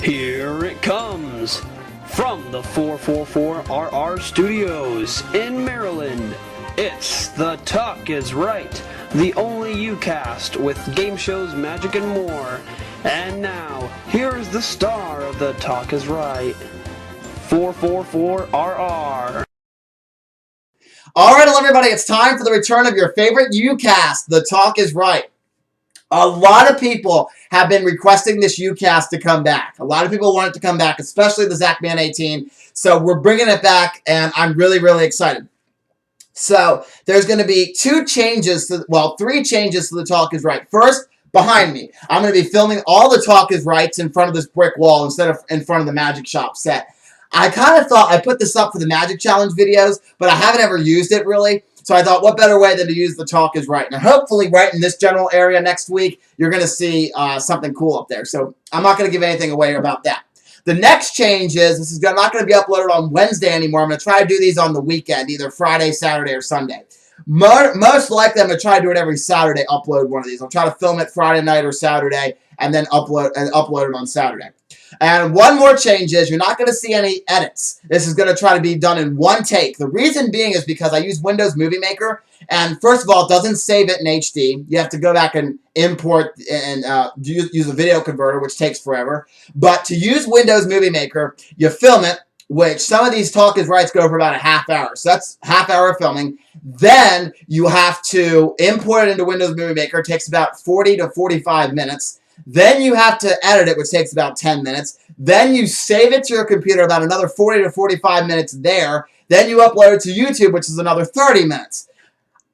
Here it comes from the 444RR Studios in Maryland. It's The Talk Is Right, the only UCast with game shows, magic, and more. And now, here's the star of The Talk Is Right, 444RR. All right, hello everybody. It's time for the return of your favorite UCast, The Talk Is Right. A lot of people have been requesting this UCast to come back. A lot of people want it to come back, especially the Zach Man 18. So we're bringing it back, and I'm really, really excited. So there's going to be three changes to The Talk Is Right. First, behind me, I'm going to be filming all the Talk Is Rights in front of this brick wall instead of in front of the Magic Shop set. I kind of thought I put this up for the Magic Challenge videos, but I haven't ever used it really. So I thought, what better way than to use The Talk Is Right? Now, hopefully, right in this general area next week, you're going to see something cool up there. So I'm not going to give anything away about that. The next change is this is not going to be uploaded on Wednesday anymore. I'm going to try to do these on the weekend, either Friday, Saturday, or Sunday. Most likely, I'm going to try to do it every Saturday, upload one of these. I'll try to film it Friday night or Saturday, and then upload it on Saturday. And one more change is you're not going to see any edits. This is going to try to be done in one take. The reason being is because I use Windows Movie Maker, and first of all, it doesn't save it in HD. You have to go back and import and use a video converter, which takes forever. But to use Windows Movie Maker, you film it, which some of these Talk Is Rights go for about a half hour. So that's half hour of filming. Then you have to import it into Windows Movie Maker. It takes about 40 to 45 minutes. Then you have to edit it, which takes about 10 minutes. Then you save it to your computer, about another 40 to 45 minutes there. Then you upload it to YouTube, which is another 30 minutes.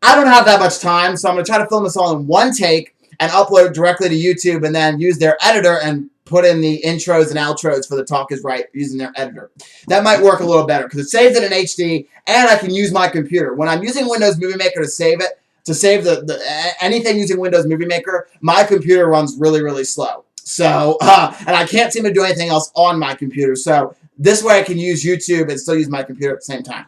I don't have that much time, so I'm going to try to film this all in one take and upload it directly to YouTube and then use their editor and put in the intros and outros for The Talk Is Right using their editor. That might work a little better because it saves it in HD and I can use my computer. When I'm using Windows Movie Maker to save it, anything using Windows Movie Maker, my computer runs really, really slow. So, and I can't seem to do anything else on my computer. So this way I can use YouTube and still use my computer at the same time.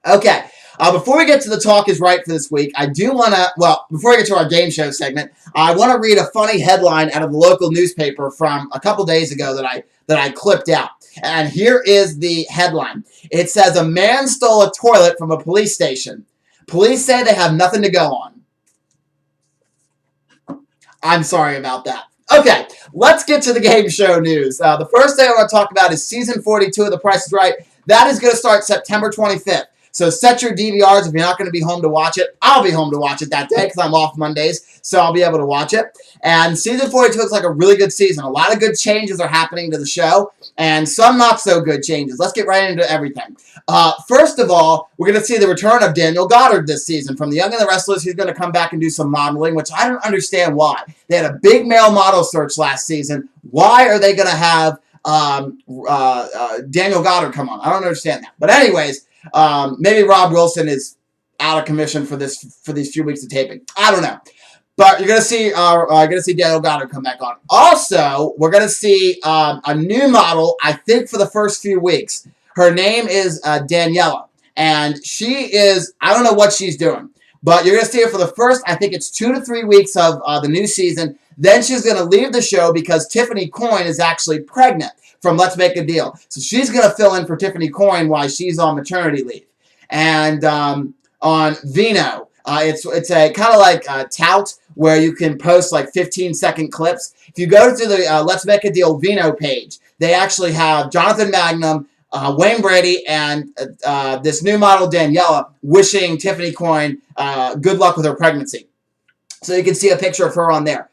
Okay, before we get to The Talk Is Right for this week, I do want to, before we get to our game show segment, I want to read a funny headline out of the local newspaper from a couple days ago that I clipped out. And here is the headline. It says, "A man stole a toilet from a police station. Police say they have nothing to go on." I'm sorry about that. Okay, let's get to the game show news. The first thing I want to talk about is Season 42 of The Price is Right. That is going to start September 25th. So set your DVRs if you're not going to be home to watch it. I'll be home to watch it that day because I'm off Mondays, so I'll be able to watch it. And Season 42 looks like a really good season. A lot of good changes are happening to the show, and some not so good changes. Let's get right into everything. First of all, we're going to see the return of Daniel Goddard this season. From The Young and the Restless, he's going to come back and do some modeling, which I don't understand why. They had a big male model search last season. Why are they going to have Daniel Goddard come on? I don't understand that. But anyways, maybe Rob Wilson is out of commission for these few weeks of taping. I don't know. But you're gonna see Daniel Goddard come back on. Also, we're gonna see a new model, I think, for the first few weeks. Her name is Daniela, and she is, I don't know what she's doing, but you're gonna see her for the first, I think it's 2 to 3 weeks of the new season. Then she's gonna leave the show because Tiffany Coyne is actually pregnant from Let's Make a Deal. So she's going to fill in for Tiffany Coyne while she's on maternity leave. And on Vino, it's a kind of like a tout where you can post like 15-second clips. If you go to the Let's Make a Deal Vino page, they actually have Jonathan Magnum, Wayne Brady, and this new model Daniela wishing Tiffany Coyne good luck with her pregnancy. So you can see a picture of her on there.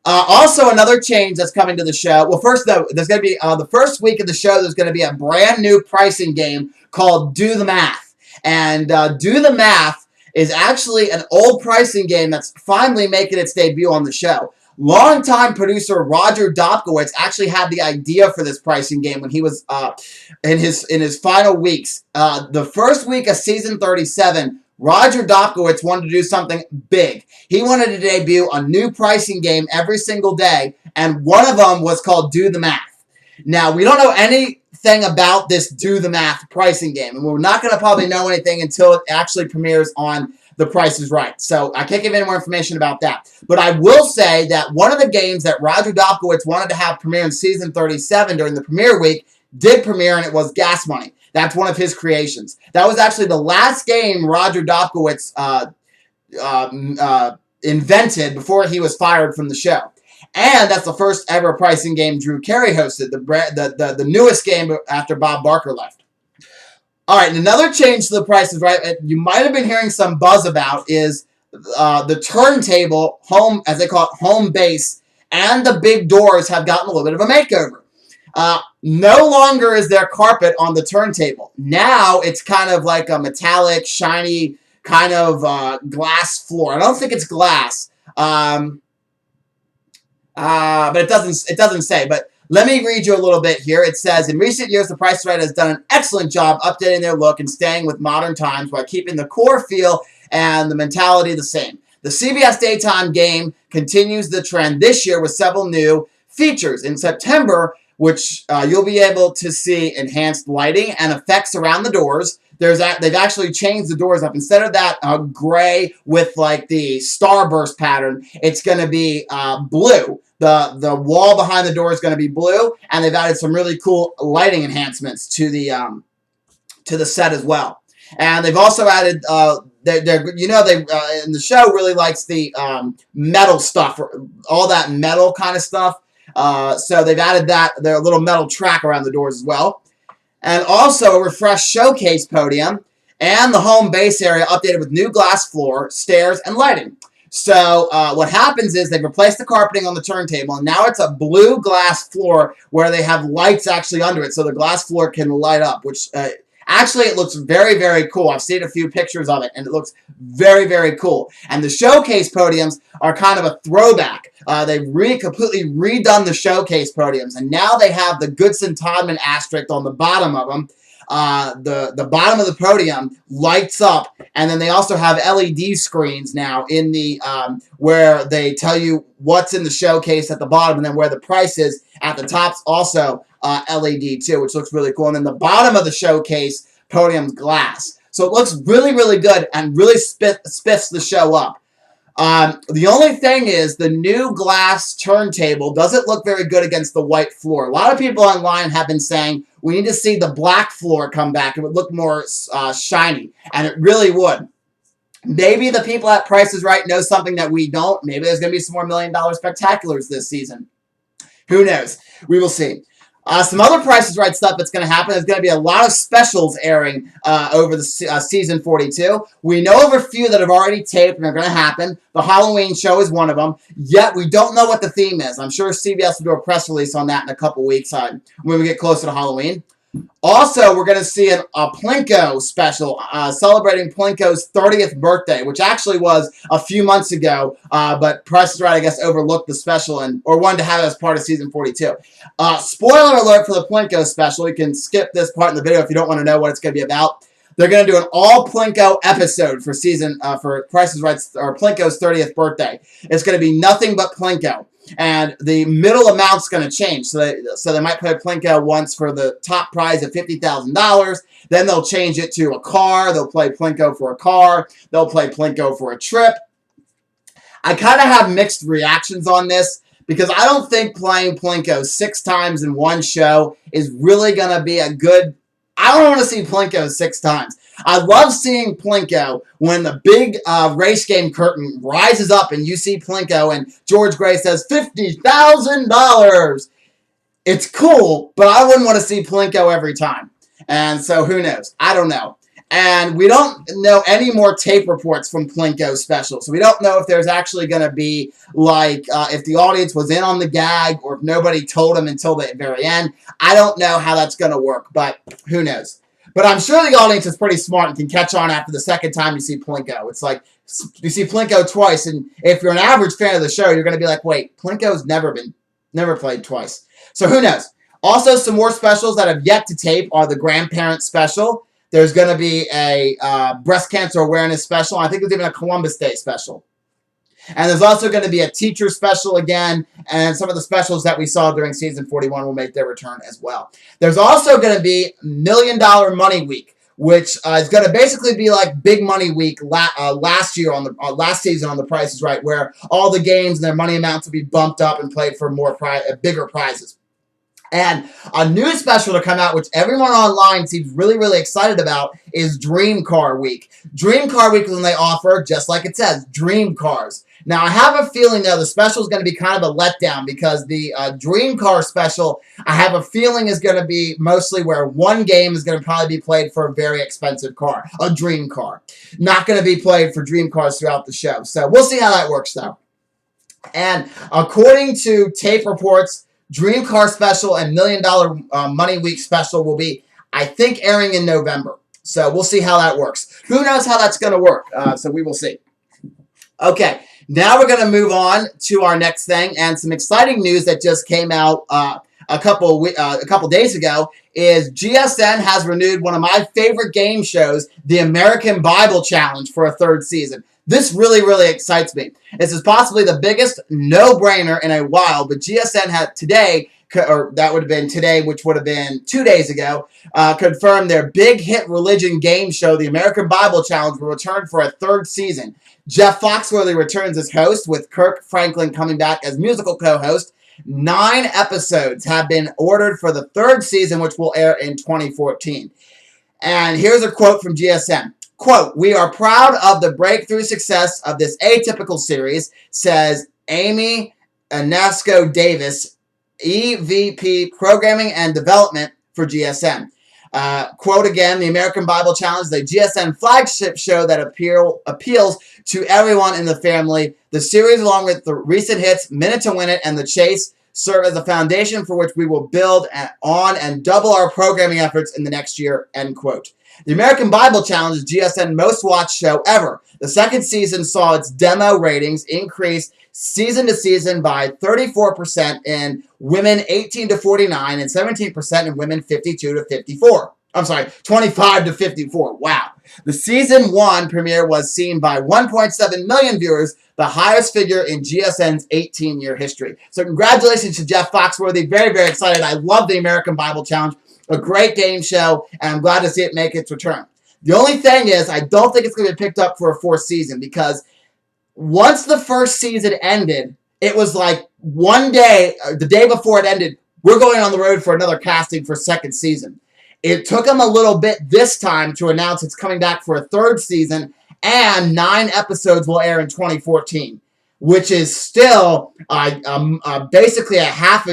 Also, another change that's coming to the show. Well, first, though, there's going to be the first week of the show, there's going to be a brand new pricing game called Do the Math. And Do the Math is actually an old pricing game that's finally making its debut on the show. Longtime producer Roger Dobkowitz actually had the idea for this pricing game when he was in his final weeks. The first week of Season 37, Roger Dobkowitz wanted to do something big. He wanted to debut a new pricing game every single day, and one of them was called Do the Math. Now, we don't know anything about this Do the Math pricing game, and we're not going to probably know anything until it actually premieres on The Price is Right. So I can't give any more information about that. But I will say that one of the games that Roger Dobkowitz wanted to have premiere in season 37 during the premiere week did premiere, and it was Gas Money. That's one of his creations. That was actually the last game Roger Dobkowitz invented before he was fired from the show. And that's the first ever pricing game Drew Carey hosted, the newest game after Bob Barker left. All right, and another change to The Price is Right you might have been hearing some buzz about is the turntable, home, as they call it, home base, and the big doors have gotten a little bit of a makeover. No longer is there carpet on the turntable. Now it's kind of like a metallic, shiny kind of glass floor. I don't think it's glass. But it doesn't say. But let me read you a little bit here. It says, in recent years, The Price is Right has done an excellent job updating their look and staying with modern times while keeping the core feel and the mentality the same. The CBS daytime game continues the trend this year with several new features. In September, which you'll be able to see enhanced lighting and effects around the doors. They've actually changed the doors up. Instead of that gray with like the starburst pattern, it's going to be blue. The wall behind the door is going to be blue, and they've added some really cool lighting enhancements to the set as well. And they've also added in the show really likes the metal stuff, all that metal kind of stuff. So they've added their little metal track around the doors as well. And also a refreshed showcase podium and the home base area updated with new glass floor, stairs, and lighting. So what happens is they've replaced the carpeting on the turntable, and now it's a blue glass floor where they have lights actually under it, so the glass floor can light up, which actually it looks very, very cool. I've seen a few pictures of it, and it looks very, very cool. And the showcase podiums are kind of a throwback. They've completely redone the showcase podiums, and now they have the Goodson-Todman asterisk on the bottom of them. The bottom of the podium lights up, and then they also have LED screens now in the where they tell you what's in the showcase at the bottom, and then where the price is at the top's also LED too, which looks really cool. And then the bottom of the showcase podium's glass, so it looks really, really good and really spiffs the show up. The only thing is the new glass turntable doesn't look very good against the white floor. A lot of people online have been saying we need to see the black floor come back. It would look more shiny, and it really would. Maybe the people at Price is Right know something that we don't. Maybe there's going to be some more $1 million spectaculars this season. Who knows? We will see. Some other Price is Right stuff that's going to happen. There's going to be a lot of specials airing over the season 42. We know of a few that have already taped and are going to happen. The Halloween show is one of them. Yet we don't know what the theme is. I'm sure CBS will do a press release on that in a couple weeks when we get closer to Halloween. Also, we're going to see a Plinko special celebrating Plinko's 30th birthday, which actually was a few months ago, but Price is Right, I guess, overlooked the special or wanted to have it as part of season 42. Spoiler alert for the Plinko special. You can skip this part in the video if you don't want to know what it's going to be about. They're going to do an all Plinko episode for for Price is Right's or Plinko's 30th birthday. It's going to be nothing but Plinko. And the middle amount's going to change. So they might play Plinko once for the top prize of $50,000. Then they'll change it to a car. They'll play Plinko for a car. They'll play Plinko for a trip. I kind of have mixed reactions on this because I don't think playing Plinko 6 times in one show is really going to be a good... I don't want to see Plinko 6 times. I love seeing Plinko when the big race game curtain rises up and you see Plinko and George Gray says $50,000. It's cool, but I wouldn't want to see Plinko every time. And so who knows? I don't know. And we don't know any more tape reports from Plinko special. So we don't know if there's actually going to be, like, if the audience was in on the gag or if nobody told them until the very end. I don't know how that's going to work, but who knows? But I'm sure the audience is pretty smart and can catch on after the second time you see Plinko. It's like, you see Plinko twice, and if you're an average fan of the show, you're going to be like, wait, Plinko's never played twice. So who knows? Also, some more specials that have yet to tape are the Grandparent special. There's going to be a breast cancer awareness special. I think there's even a Columbus Day special. And there's also going to be a teacher special again, and some of the specials that we saw during season 41 will make their return as well. There's also going to be $1 Million Money Week, which is going to basically be like Big Money Week last year on the last season on The Price is Right, where all the games and their money amounts will be bumped up and played for more bigger prizes. And a new special to come out, which everyone online seems really, really excited about, is Dream Car Week. Dream Car Week is when they offer, just like it says, dream cars. Now, I have a feeling, though, the special is going to be kind of a letdown because the Dream Car special, I have a feeling, is going to be mostly where one game is going to probably be played for a very expensive car, a dream car. Not going to be played for dream cars throughout the show. So we'll see how that works, though. And according to tape reports, Dream Car Special and $1 Million Money Week Special will be, I think, airing in November. So we'll see how that works. Who knows how that's going to work? So we will see. Okay, now we're going to move on to our next thing. And some exciting news that just came out a couple days ago is GSN has renewed one of my favorite game shows, the American Bible Challenge, for a third season. This really, really excites me. This is possibly the biggest no-brainer in a while, but GSN had today, or that would have been today, which would have been 2 days ago, confirmed their big hit religion game show, the American Bible Challenge, will return for a third season. Jeff Foxworthy returns as host, with Kirk Franklin coming back as musical co-host. 9 episodes have been ordered for the third season, which will air in 2014. And here's a quote from GSN. Quote, "We are proud of the breakthrough success of this atypical series," says Amy Anasco Davis, EVP Programming and Development for GSN. Quote again, "The American Bible Challenge, the GSN flagship show that appeals to everyone in the family. The series, along with the recent hits, Minute to Win It and The Chase, serve as a foundation for which we will build on and double our programming efforts in the next year," end quote. The American Bible Challenge is GSN's most watched show ever. The second season saw its demo ratings increase season to season by 34% in women 18 to 49 and 17% in women 52 to 54. I'm sorry, 25 to 54. Wow. The season 1 premiere was seen by 1.7 million viewers, the highest figure in GSN's 18-year history. So congratulations to Jeff Foxworthy. Very, very excited. I love the American Bible Challenge. A great game show, and I'm glad to see it make its return. The only thing is, I don't think it's going to be picked up for a fourth season, because once the first season ended, it was like one day, the day before it ended, we're going on the road for another casting for second season. It took them a little bit this time to announce it's coming back for a third season, and 9 episodes will air in 2014, which is still basically a half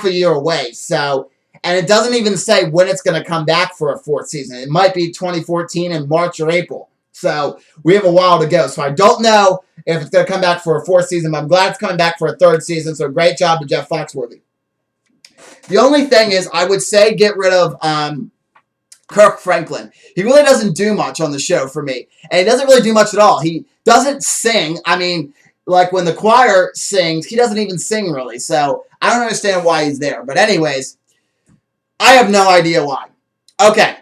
a year away. So. And it doesn't even say when it's going to come back for a fourth season. It might be 2014 in March or April. So we have a while to go. So I don't know if it's going to come back for a fourth season, but I'm glad it's coming back for a third season. So great job to Jeff Foxworthy. The only thing is, I would say get rid of Kirk Franklin. He really doesn't do much on the show for me. And he doesn't really do much at all. He doesn't sing. I mean, like when the choir sings, he doesn't even sing really. So I don't understand why he's there. But anyways, I have no idea why. Okay,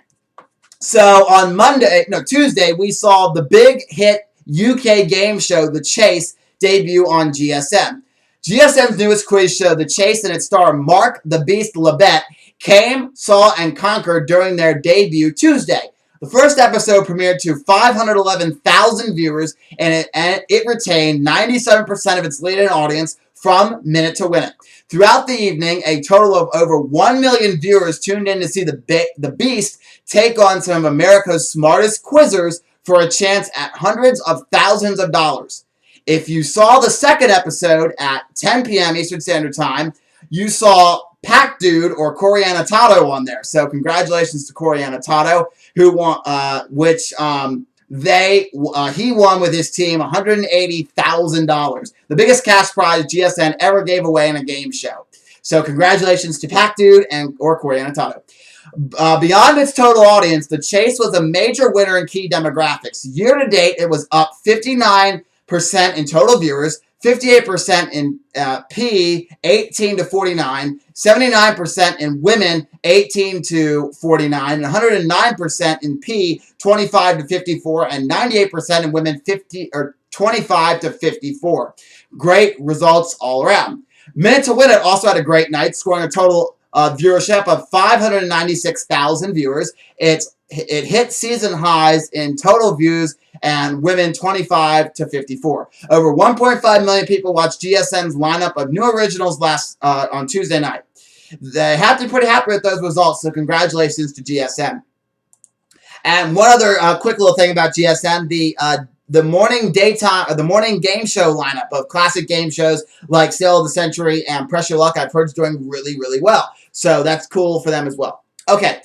so on Tuesday, we saw the big hit UK game show, The Chase, debut on GSN. GSN's newest quiz show, The Chase, and its star Mark the Beast Labette, came, saw, and conquered during their debut Tuesday. The first episode premiered to 511,000 viewers, and it retained 97% of its lead-in audience from Minute to Win It. Throughout the evening, a total of over 1 million viewers tuned in to see the Beast take on some of America's smartest quizzers for a chance at hundreds of thousands of dollars. If you saw the second episode at 10 p.m. Eastern Standard Time, you saw Pac Dude or Corey Anatato on there. So congratulations to Corey Anatato, who won, he won with his team $180,000, the biggest cash prize GSN ever gave away in a game show. So congratulations to Pac Dude or Corey Anatato. Beyond its total audience, The Chase was a major winner in key demographics. Year to date, it was up 59% in total viewers, 58% in P, 18 to 49, 79% in women, 18 to 49, and 109% in P, 25 to 54, and 98% in women, 25 to 54. Great results all around. Minute to Win It also had a great night, scoring a total viewership of 596,000 viewers. It hit season highs in total views and women 25 to 54. Over 1.5 million people watched GSN's lineup of new originals on Tuesday night. They have to be pretty happy with those results, so congratulations to GSN. And one other quick little thing about GSN, the morning game show lineup of classic game shows like Sale of the Century and Press Your Luck, I've heard is doing really, really well. So that's cool for them as well. Okay.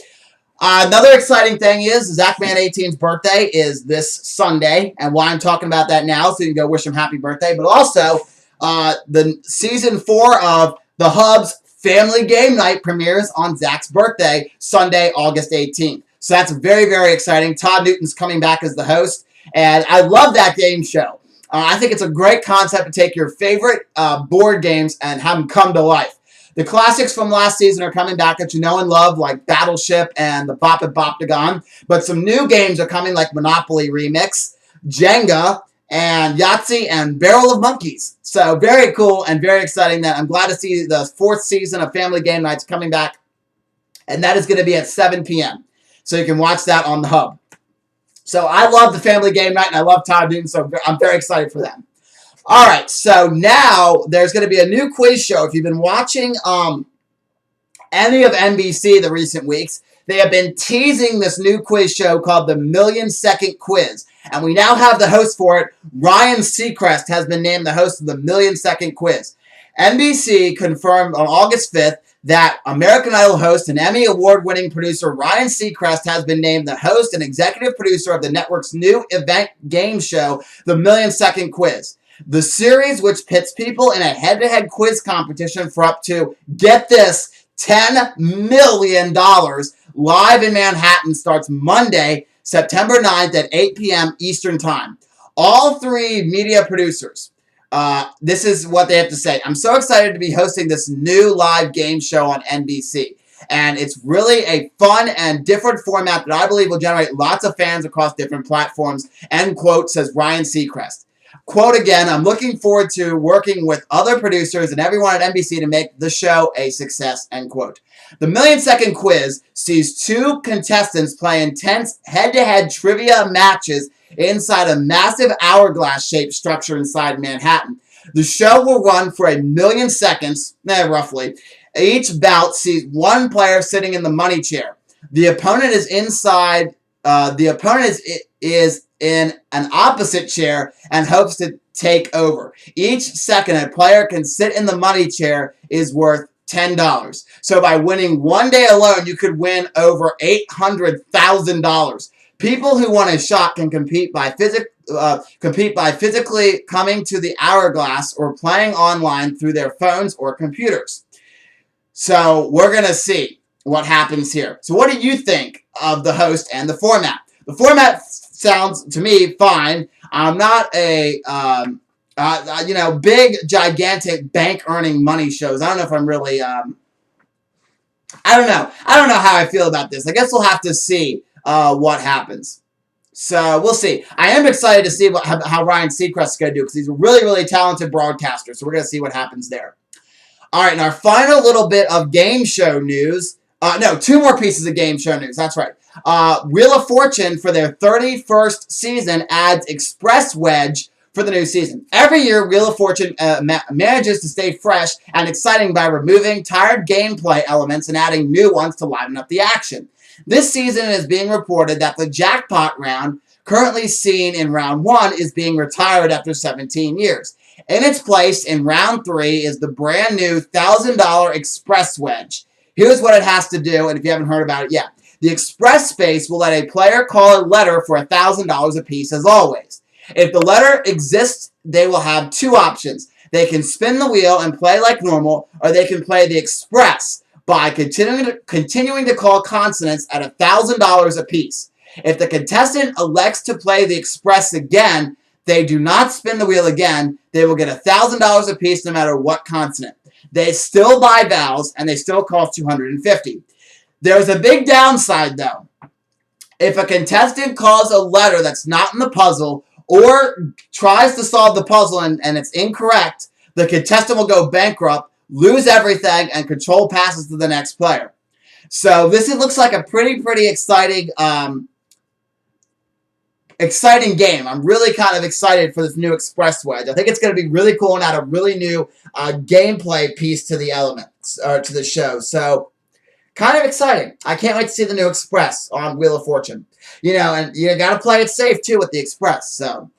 Another exciting thing is Zachman 18's birthday is this Sunday, and why I'm talking about that now, so you can go wish him happy birthday. But also, the season 4 of The Hub's Family Game Night premieres on Zach's birthday, Sunday, August 18th. So that's very, very exciting. Todd Newton's coming back as the host, and I love that game show. I think it's a great concept to take your favorite board games and have them come to life. The classics from last season are coming back that you know and love, like Battleship and the Bop It Boptagon. But some new games are coming, like Monopoly Remix, Jenga, and Yahtzee, and Barrel of Monkeys. So very cool and very exciting. That I'm glad to see the 4th season of Family Game Nights coming back. And that is going to be at 7 p.m. So you can watch that on the Hub. So I love the Family Game Night, and I love Todd Newton, so I'm very excited for them. All right, so now there's going to be a new quiz show. If you've been watching any of NBC the recent weeks, they have been teasing this new quiz show called the Million Second Quiz. And we now have the host for it. Ryan Seacrest has been named the host of the Million Second Quiz. NBC confirmed on August 5th that American Idol host and Emmy Award-winning producer Ryan Seacrest has been named the host and executive producer of the network's new event game show, the Million Second Quiz. The series, which pits people in a head-to-head quiz competition for up to, get this, $10 million live in Manhattan, starts Monday, September 9th at 8 p.m. Eastern Time. All 3 media producers, this is what they have to say. I'm so excited to be hosting this new live game show on NBC. And it's really a fun and different format that I believe will generate lots of fans across different platforms, end quote, says Ryan Seacrest. Quote again, I'm looking forward to working with other producers and everyone at NBC to make the show a success, end quote. The Million Second Quiz sees 2 contestants play intense head-to-head trivia matches inside a massive hourglass-shaped structure inside Manhattan. The show will run for 1 million seconds, roughly. Each bout sees 1 player sitting in the money chair. The opponent is inside. The opponent is in an opposite chair and hopes to take over. Each second a player can sit in the money chair is worth $10. So by winning one day alone, you could win over $800,000. People who want a shot can compete by physically coming to the hourglass or playing online through their phones or computers. So we're going to see what happens here. So what do you think of the host and the format? The format sounds to me fine. I'm not a big, gigantic bank-earning money shows. I don't know if I'm really, I don't know. I don't know how I feel about this. I guess we'll have to see what happens. So we'll see. I am excited to see how Ryan Seacrest is going to do because he's a really, really talented broadcaster. So we're going to see what happens there. All right, and our final little bit of game show news. 2 more pieces of game show news. That's right. Wheel of Fortune, for their 31st season, adds Express Wedge for the new season. Every year, Wheel of Fortune manages to stay fresh and exciting by removing tired gameplay elements and adding new ones to liven up the action. This season it is being reported that the jackpot round, currently seen in round 1, is being retired after 17 years. In its place, in round 3, is the brand new $1,000 Express Wedge. Here's what it has to do, and if you haven't heard about it yet. The Express space will let a player call a letter for $1,000 apiece, as always. If the letter exists, they will have 2 options. They can spin the wheel and play like normal, or they can play the Express by continuing to call consonants at $1,000 apiece. If the contestant elects to play the Express again, they do not spin the wheel again. They will get $1,000 apiece no matter what consonant. They still buy vowels, and they still cost $250. There's a big downside, though. If a contestant calls a letter that's not in the puzzle or tries to solve the puzzle and it's incorrect, the contestant will go bankrupt lose everything, and control passes to the next player. So this looks like a pretty exciting exciting game. I'm really kind of excited for this new Express Wedge. I think it's going to be really cool and add a really new gameplay piece to the elements, or to the show. So kind of exciting. I can't wait to see the new Express on Wheel of Fortune. You know, and you got to play it safe too with the Express. So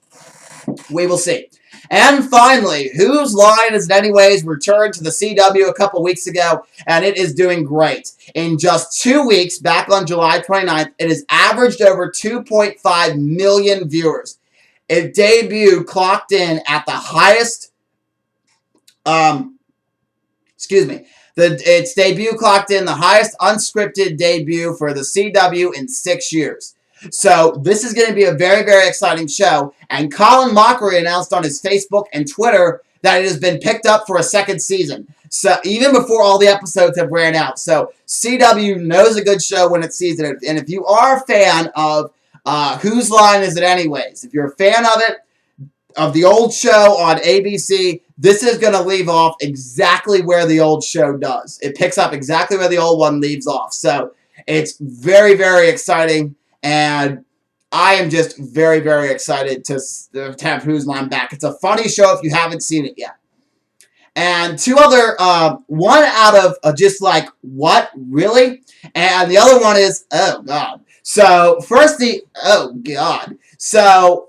we will see. And finally, Whose Line Is It Anyways returned to the CW a couple weeks ago, and it is doing great. In just 2 weeks, back on July 29th, it has averaged over 2.5 million viewers. It debuted, clocked in at the highest, its debut clocked in the highest unscripted debut for the CW in 6 years. So this is going to be a very exciting show. And Colin Mockery announced on his Facebook and Twitter that it has been picked up for a second season. So even before all the episodes have ran out. So CW knows a good show when it sees it. And if you are a fan of Whose Line Is It Anyways? If you're a fan of it, of the old show on ABC, this is going to leave off exactly where the old show does. It picks up exactly where the old one leaves off. So it's very exciting. And I am just very excited to have Whose Line back. It's a funny show if you haven't seen it yet. And two other, one out of just like, what, really? And the other one is, oh, God. So, first oh, God. So,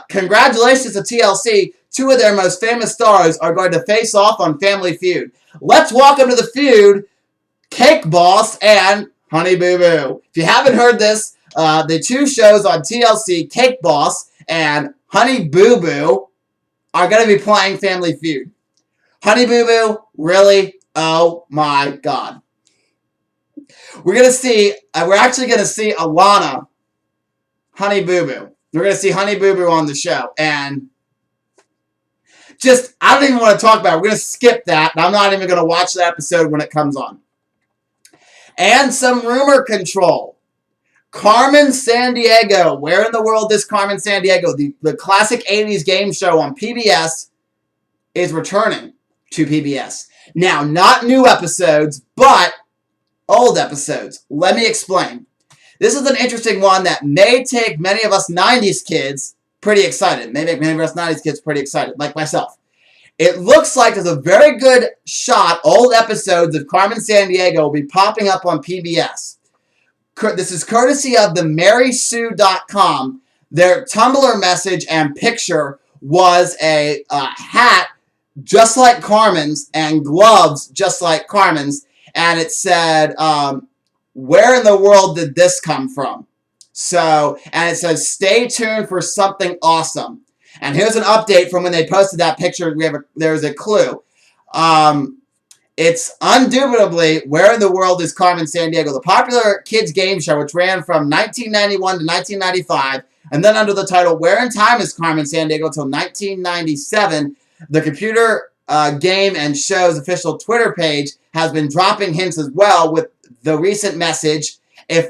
congratulations to TLC. Two of their most famous stars are going to face off on Family Feud. Let's welcome to the feud, Cake Boss and Honey Boo Boo. If you haven't heard this, the two shows on TLC, Cake Boss and Honey Boo Boo, are going to be playing Family Feud. Honey Boo Boo? Really? Oh my God. We're actually going to see Alana, Honey Boo Boo. We're going to see Honey Boo Boo on the show. And just, I don't even want to talk about it. We're going to skip that. And I'm not even going to watch the episode when it comes on. And some rumor control. Carmen Sandiego. Where in the world is Carmen Sandiego? The classic 80s game show on PBS is returning to PBS. Now, not new episodes, but old episodes. Let me explain. This is an interesting one that may take many of us 90s kids pretty excited. May make many of us 90s kids pretty excited, like myself. It looks like there's a very good shot, old episodes of Carmen Sandiego will be popping up on PBS. This is courtesy of the MarySue.com. Their Tumblr message and picture was a hat just like Carmen's and gloves just like Carmen's. And it said, where in the world did this come from? So, and it says, stay tuned for something awesome. And here's an update from when they posted that picture. There's a clue. It's undoubtedly Where in the World is Carmen Sandiego, the popular kids game show which ran from 1991 to 1995, and then under the title Where in Time is Carmen Sandiego until 1997. The computer game and show's official Twitter page has been dropping hints as well with the recent message, if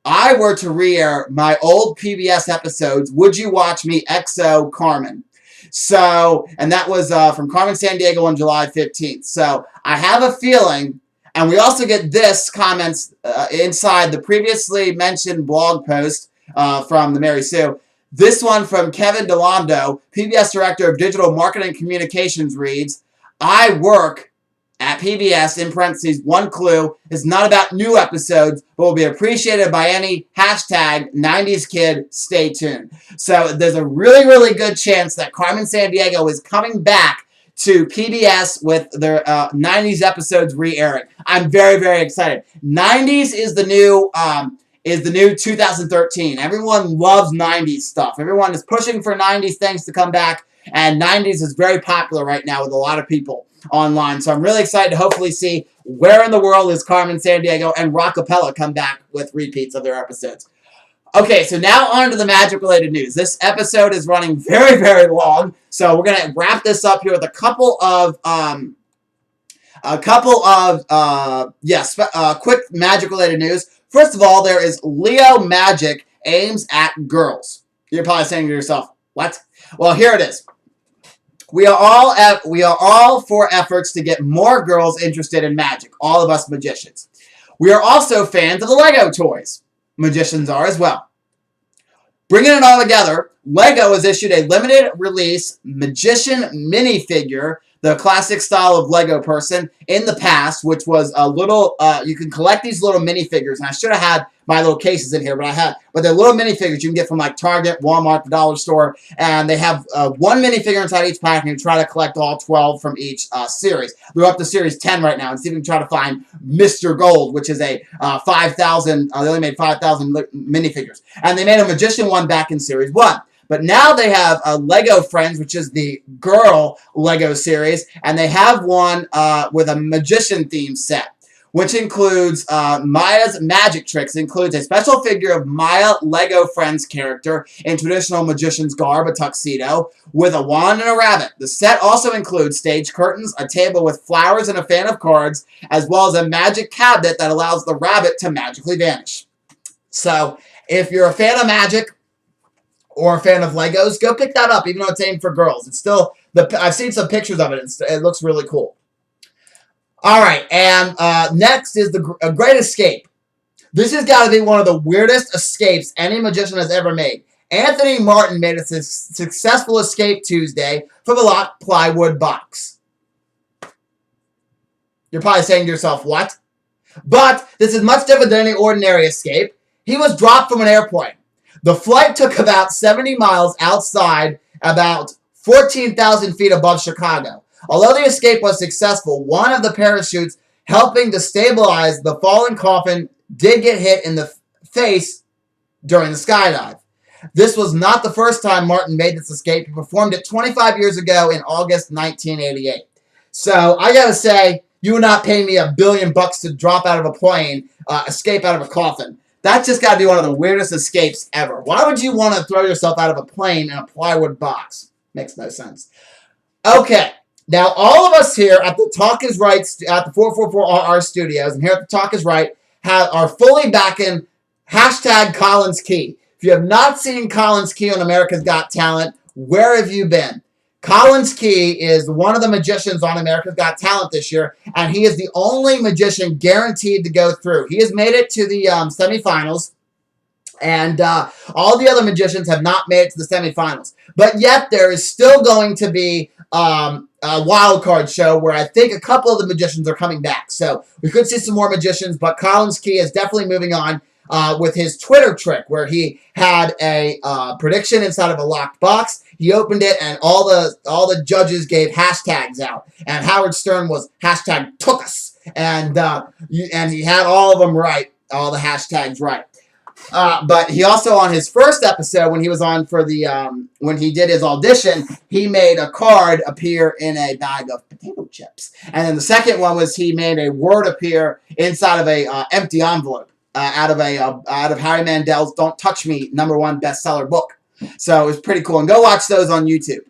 I were to re-air my old PBS episodes, would you watch me XO Carmen? So, and that was from Carmen Sandiego on July 15th. So, I have a feeling, and we also get this comments inside the previously mentioned blog post from the Mary Sue. This one from Kevin Delando, PBS Director of Digital Marketing Communications, reads, I work at PBS, in parentheses, one clue, is not about new episodes, but will be appreciated by any hashtag 90s kid, stay tuned. So there's a really good chance that Carmen Sandiego is coming back to PBS with their 90s episodes re-airing. I'm very excited. 90s is the new 2013. Everyone loves 90s stuff. Everyone is pushing for 90s things to come back, and 90s is very popular right now with a lot of people online. So I'm really excited to hopefully see Where in the World is Carmen Sandiego and Rockapella come back with repeats of their episodes. Okay, so now on to the magic-related news. This episode is running very long, so we're going to wrap this up here with a couple of quick magic-related news. First of all, there is Leo Magic aims at girls. You're probably saying to yourself, what? Well, here it is. We are all for efforts to get more girls interested in magic, all of us magicians. We are also fans of the Lego toys. Magicians are as well. Bringing it all together, Lego has issued a limited release magician minifigure, the classic style of Lego person in the past, which was a little, you can collect these little minifigures, and I should have had my little cases in here, but they're little minifigures you can get from like Target, Walmart, the dollar store, and they have one minifigure inside each pack, and you try to collect all 12 from each series. We're up to series 10 right now, and see if we can try to find Mr. Gold, which is a 5,000, they only made 5,000 minifigures. And they made a magician one back in series 1. But now they have Lego Friends, which is the girl Lego series, and they have one with a magician theme set, which includes Maya's magic tricks. It includes a special figure of Maya Lego Friends character in traditional magician's garb, a tuxedo, with a wand and a rabbit. The set also includes stage curtains, a table with flowers and a fan of cards, as well as a magic cabinet that allows the rabbit to magically vanish. So, if you're a fan of magic, or a fan of Legos, go pick that up, even though it's aimed for girls. It's still, I've seen some pictures of it. It looks really cool. All right, and next is the Great Escape. This has got to be one of the weirdest escapes any magician has ever made. Anthony Martin made a successful escape Tuesday from a locked plywood box. You're probably saying to yourself, what? But this is much different than any ordinary escape. He was dropped from an airplane. The flight took about 70 miles outside, about 14,000 feet above Chicago. Although the escape was successful, one of the parachutes helping to stabilize the fallen coffin did get hit in the face during the skydive. This was not the first time Martin made this escape. He performed it 25 years ago in August 1988. So I gotta say, you would not pay me $1 billion to drop out of a plane, escape out of a coffin. That's just got to be one of the weirdest escapes ever. Why would you want to throw yourself out of a plane in a plywood box? Makes no sense. Okay. Now, all of us here at the Talk is Right, at the 444RR Studios, and here at the Talk is Right, are fully backing hashtag Collins Key. If you have not seen Collins Key on America's Got Talent, where have you been? Collins Key is one of the magicians on America's Got Talent this year, and he is the only magician guaranteed to go through. He has made it to the semifinals, and all the other magicians have not made it to the semifinals. But yet, there is still going to be a wild card show where I think a couple of the magicians are coming back. So we could see some more magicians, but Collins Key is definitely moving on with his Twitter trick, where he had a prediction inside of a locked box. He opened it, and all the judges gave hashtags out, and Howard Stern was hashtag took us, and he had all of them right, all the hashtags right. But he also, on his first episode, when he was on for the when he did his audition, he made a card appear in a bag of potato chips, and then the second one was he made a word appear inside of a empty envelope out of Harry Mandel's "Don't Touch Me" #1 bestseller book. So it was pretty cool. And go watch those on YouTube.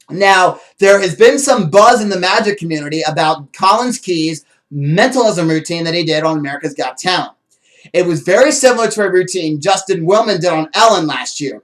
Now, there has been some buzz in the magic community about Collins Key's mentalism routine that he did on America's Got Talent. It was very similar to a routine Justin Willman did on Ellen last year.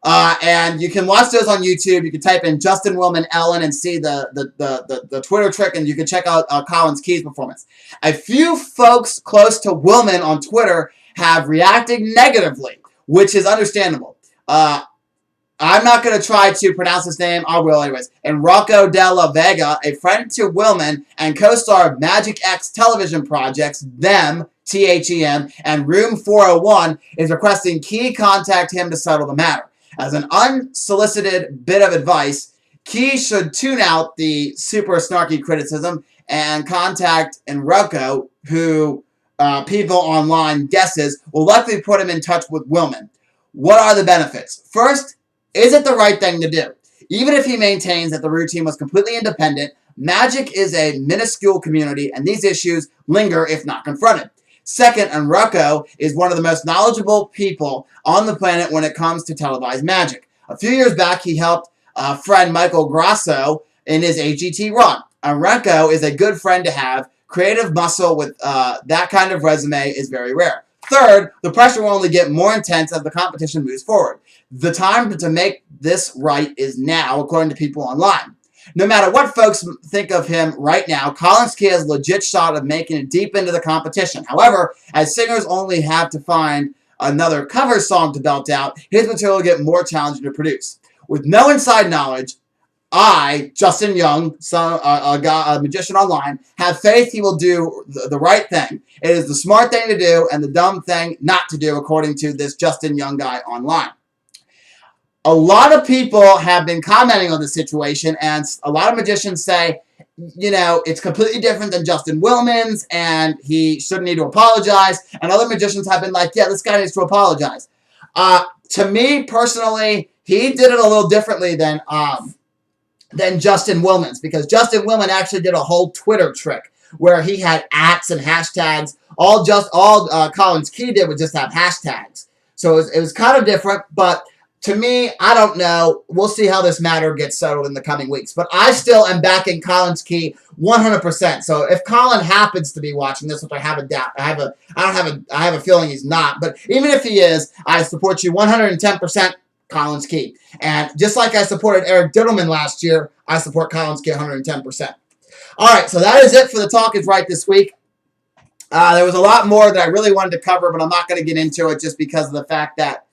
And you can watch those on YouTube. You can type in Justin Willman Ellen and see the Twitter trick, and you can check out Collins Key's performance. A few folks close to Willman on Twitter have reacted negatively, which is understandable. I'm not going to try to pronounce his name. I will anyways. And Rocco Della Vega, a friend to Willman and co-star of Magic X television projects, Them, THEM, and Room 401, is requesting Key contact him to settle the matter. As an unsolicited bit of advice, Key should tune out the super snarky criticism and contact Enrico, who people online guesses will likely put him in touch with Willman. What are the benefits? First, is it the right thing to do? Even if he maintains that the routine was completely independent, magic is a minuscule community, and these issues linger if not confronted. Second, Enrico is one of the most knowledgeable people on the planet when it comes to televised magic. A few years back, he helped friend Michael Grasso in his AGT run. Enrico is a good friend to have. Creative muscle with that kind of resume is very rare. Third, the pressure will only get more intense as the competition moves forward. The time to make this right is now, according to people online. No matter what folks think of him right now, Collins Key has a legit shot of making it deep into the competition. However, as singers only have to find another cover song to belt out, his material will get more challenging to produce. With no inside knowledge, I, Justin Young, a magician online, have faith he will do the right thing. It is the smart thing to do and the dumb thing not to do, according to this Justin Young guy online. A lot of people have been commenting on the situation, and a lot of magicians say, you know, it's completely different than Justin Willman's, and he shouldn't need to apologize. And other magicians have been like, yeah, this guy needs to apologize. To me, personally, he did it a little differently than Justin Willman's, because Justin Willman actually did a whole Twitter trick where he had @ and hashtags. All Collins Key did was just have hashtags. So it was kind of different, but to me, I don't know. We'll see how this matter gets settled in the coming weeks. But I still am backing Collins Key 100%. So if Colin happens to be watching this, which I have a doubt, I have a feeling he's not. But even if he is, I support you 110%, Collins Key. And just like I supported Eric Dittelman last year, I support Collins Key 110%. All right, so that is it for the Talk is Right this week. There was a lot more that I really wanted to cover, but I'm not going to get into it just because of the fact that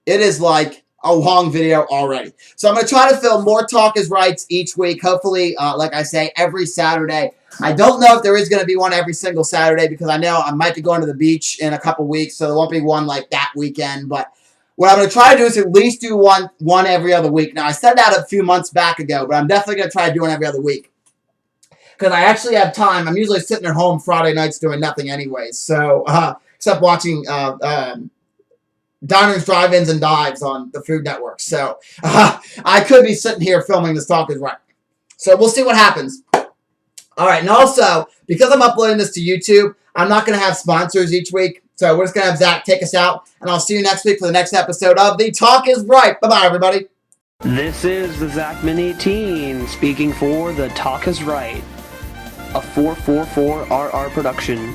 it is like a long video already. So I'm going to try to film more Talk is Rights each week. Hopefully, like I say, every Saturday. I don't know if there is going to be one every single Saturday because I know I might be going to the beach in a couple weeks, so there won't be one like that weekend. But what I'm going to try to do is at least do one every other week. Now, I said that a few months back ago, but I'm definitely going to try to do one every other week because I actually have time. I'm usually sitting at home Friday nights doing nothing anyways, so except watching Diners, Drive-Ins, and Dives on the Food Network. So I could be sitting here filming this Talk is Right. So we'll see what happens. All right, and also, because I'm uploading this to YouTube, I'm not going to have sponsors each week. So we're just going to have Zach take us out, and I'll see you next week for the next episode of The Talk is Right. Bye-bye, everybody. This is the Zachman18 speaking for The Talk is Right, a 444RR production.